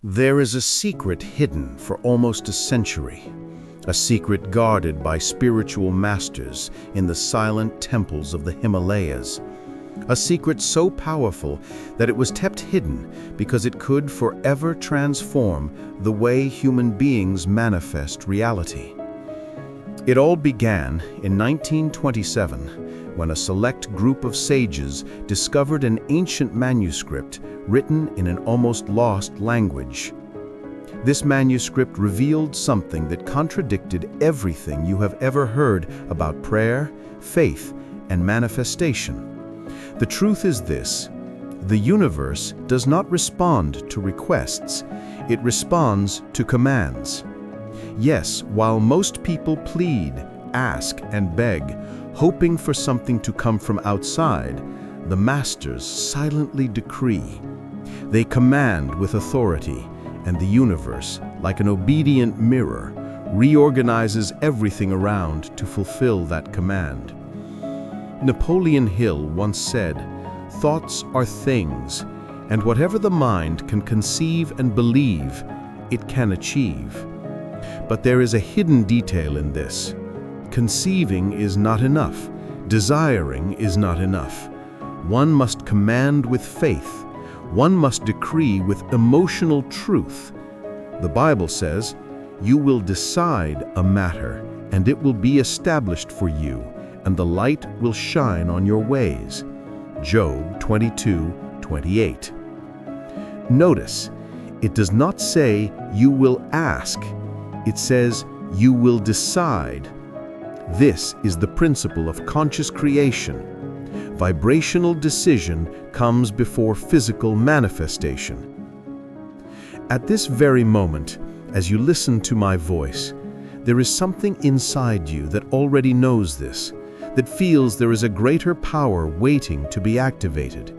There is a secret hidden for almost a century, a secret guarded by spiritual masters in the silent temples of the Himalayas, a secret so powerful that it was kept hidden because it could forever transform the way human beings manifest reality. It all began in 1927 when a select group of sages discovered an ancient manuscript written in an almost lost language. This manuscript revealed something that contradicted everything you have ever heard about prayer, faith, and manifestation. The truth is this: the universe does not respond to requests, it responds to commands. Yes, while most people plead, ask, and beg, hoping for something to come from outside, the masters silently decree. They command with authority, and the universe, like an obedient mirror, reorganizes everything around to fulfill that command. Napoleon Hill once said, "Thoughts are things, and whatever the mind can conceive and believe, it can achieve." But there is a hidden detail in this. Conceiving is not enough. Desiring is not enough. One must command with faith. One must decree with emotional truth. The Bible says, "You will decide a matter, and it will be established for you, and the light will shine on your ways." Job 22:28. Notice, it does not say, "You will ask." It says, "You will decide." This is the principle of conscious creation. Vibrational decision comes before physical manifestation. At this very moment, as you listen to my voice, there is something inside you that already knows this, that feels there is a greater power waiting to be activated.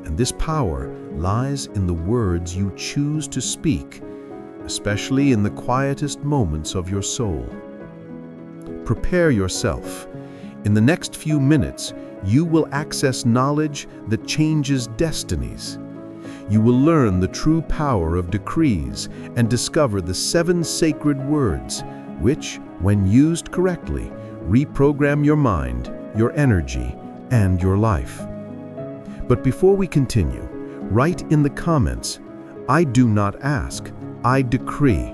And this power lies in the words you choose to speak, especially in the quietest moments of your soul. Prepare yourself. In the next few minutes, you will access knowledge that changes destinies. You will learn the true power of decrees and discover the 7 sacred words, which, when used correctly, reprogram your mind, your energy, and your life. But before we continue, write in the comments, "I do not ask, I decree."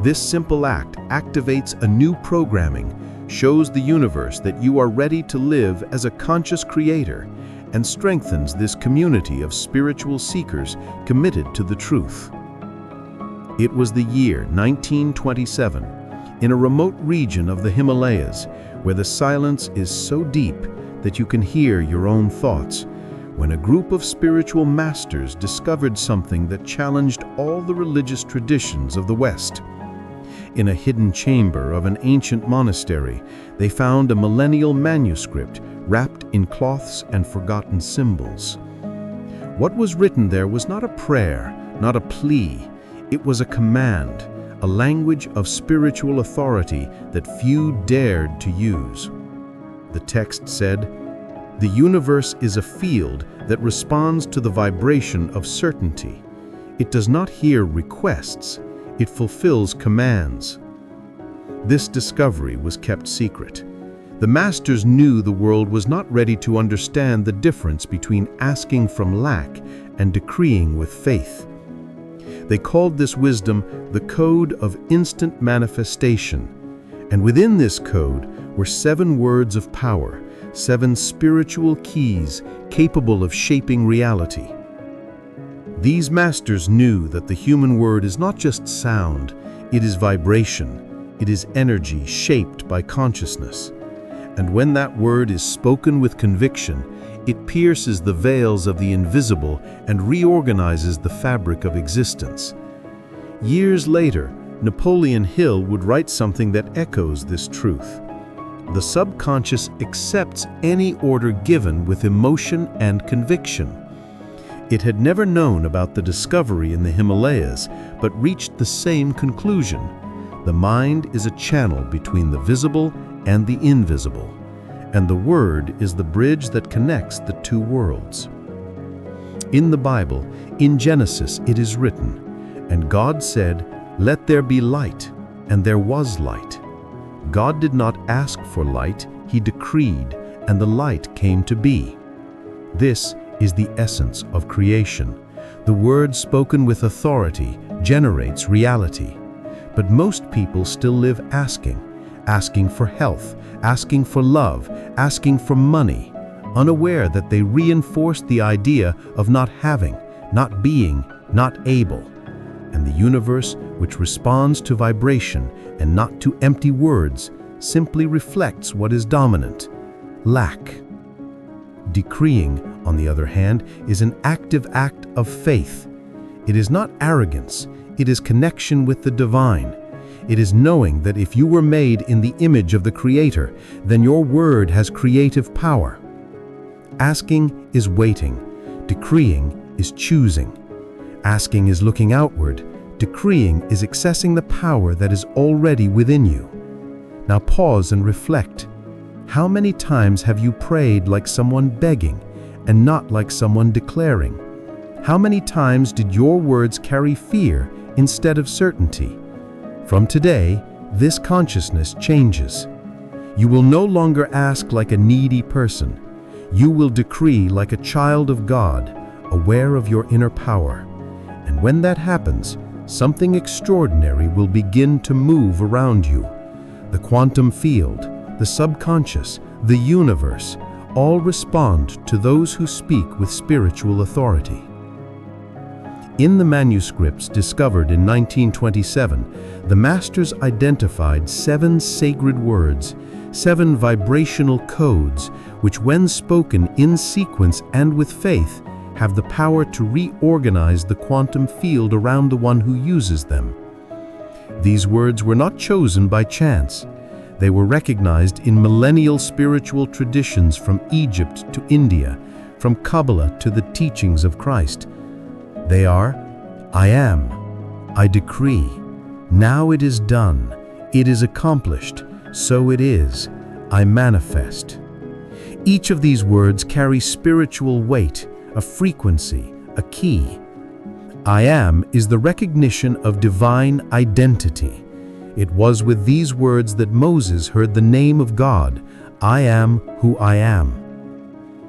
This simple act activates a new programming, shows the universe that you are ready to live as a conscious creator, and strengthens this community of spiritual seekers committed to the truth. It was the year 1927, in a remote region of the Himalayas, where the silence is so deep that you can hear your own thoughts, when a group of spiritual masters discovered something that challenged all the religious traditions of the West. In a hidden chamber of an ancient monastery, they found a millennial manuscript wrapped in cloths and forgotten symbols. What was written there was not a prayer, not a plea. It was a command, a language of spiritual authority that few dared to use. The text said, "The universe is a field that responds to the vibration of certainty. It does not hear requests, it fulfills commands." This discovery was kept secret. The masters knew the world was not ready to understand the difference between asking from lack and decreeing with faith. They called this wisdom the code of instant manifestation. And within this code were 7 words of power, 7 spiritual keys capable of shaping reality. These masters knew that the human word is not just sound, it is vibration, it is energy shaped by consciousness. And when that word is spoken with conviction, it pierces the veils of the invisible and reorganizes the fabric of existence. Years later, Napoleon Hill would write something that echoes this truth. The subconscious accepts any order given with emotion and conviction. It had never known about the discovery in the Himalayas, but reached the same conclusion. The mind is a channel between the visible and the invisible, and the Word is the bridge that connects the 2 worlds. In the Bible, in Genesis, it is written, And God said, "Let there be light," and there was light. God did not ask for light, He decreed, and the light came to be. This is the essence of creation. The word spoken with authority generates reality. But most people still live asking for health, asking for love, asking for money, unaware that they reinforce the idea of not having, not being, not able. And the universe, which responds to vibration and not to empty words, simply reflects what is dominant: lack. Decreeing, on the other hand, is an active act of faith. It is not arrogance, it is connection with the divine. It is knowing that if you were made in the image of the Creator, then your word has creative power. Asking is waiting, decreeing is choosing. Asking is looking outward, decreeing is accessing the power that is already within you. Now pause and reflect. How many times have you prayed like someone begging and not like someone declaring? How many times did your words carry fear instead of certainty? From today, this consciousness changes. You will no longer ask like a needy person. You will decree like a child of God, aware of your inner power. And when that happens, something extraordinary will begin to move around you. The quantum field, the subconscious, the universe, all respond to those who speak with spiritual authority. In the manuscripts discovered in 1927, the masters identified 7 sacred words, 7 vibrational codes, which when spoken in sequence and with faith, have the power to reorganize the quantum field around the one who uses them. These words were not chosen by chance. They were recognized in millennial spiritual traditions from Egypt to India, from Kabbalah to the teachings of Christ. They are: I am, I decree, now it is done, it is accomplished, so it is, I manifest. Each of these words carries spiritual weight, a frequency, a key. I am is the recognition of divine identity. It was with these words that Moses heard the name of God, I am who I am.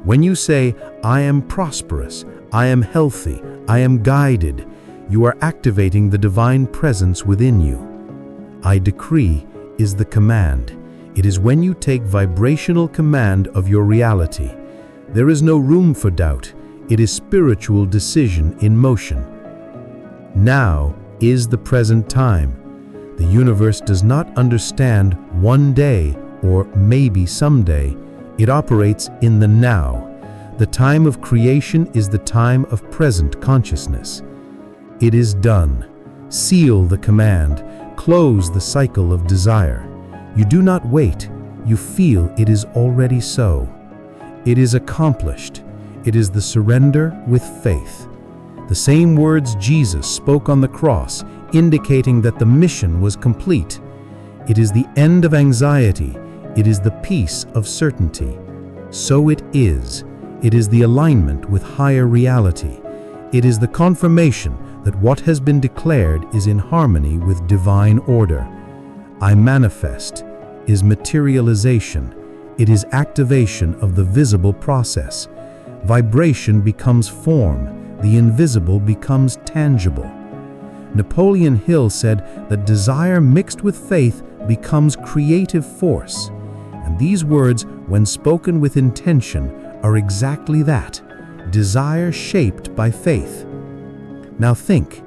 When you say, I am prosperous, I am healthy, I am guided, you are activating the divine presence within you. I decree is the command. It is when you take vibrational command of your reality. There is no room for doubt. It is spiritual decision in motion. Now is the present time. The universe does not understand one day or maybe someday. It operates in the now. The time of creation is the time of present consciousness. It is done. Seal the command. Close the cycle of desire. You do not wait. You feel it is already so. It is accomplished. It is the surrender with faith. The same words Jesus spoke on the cross, indicating that the mission was complete. It is the end of anxiety. It is the peace of certainty. So it is. It is the alignment with higher reality. It is the confirmation that what has been declared is in harmony with divine order. I manifest is materialization. It is activation of the visible process. Vibration becomes form. The invisible becomes tangible. Napoleon Hill said that desire mixed with faith becomes creative force. And these words, when spoken with intention, are exactly that, desire shaped by faith. Now think,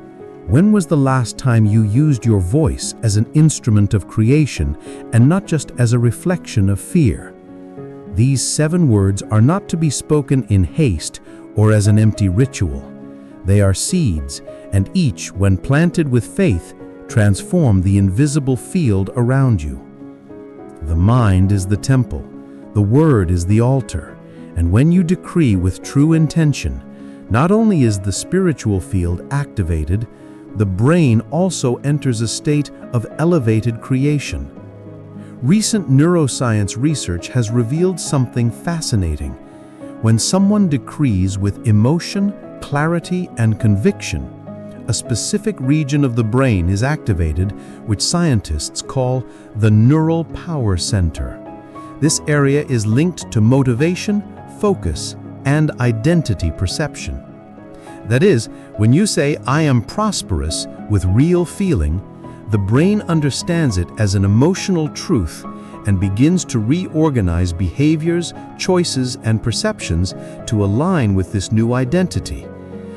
when was the last time you used your voice as an instrument of creation and not just as a reflection of fear? These 7 words are not to be spoken in haste or as an empty ritual. They are seeds, and each, when planted with faith, transform the invisible field around you. The mind is the temple, the word is the altar, and when you decree with true intention, not only is the spiritual field activated, the brain also enters a state of elevated creation. Recent neuroscience research has revealed something fascinating. When someone decrees with emotion, clarity, and conviction, a specific region of the brain is activated, which scientists call the neural power center. This area is linked to motivation, focus, and identity perception. That is, when you say, "I am prosperous," with real feeling, the brain understands it as an emotional truth and begins to reorganize behaviors, choices, and perceptions to align with this new identity.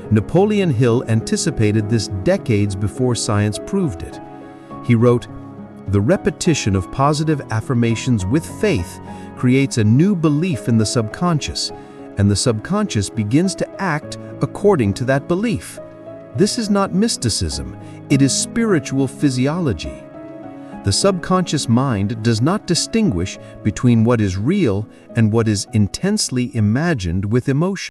Napoleon Hill anticipated this decades before science proved it. He wrote, "The repetition of positive affirmations with faith creates a new belief in the subconscious, and the subconscious begins to act according to that belief." This is not mysticism, it is spiritual physiology. The subconscious mind does not distinguish between what is real and what is intensely imagined with emotion.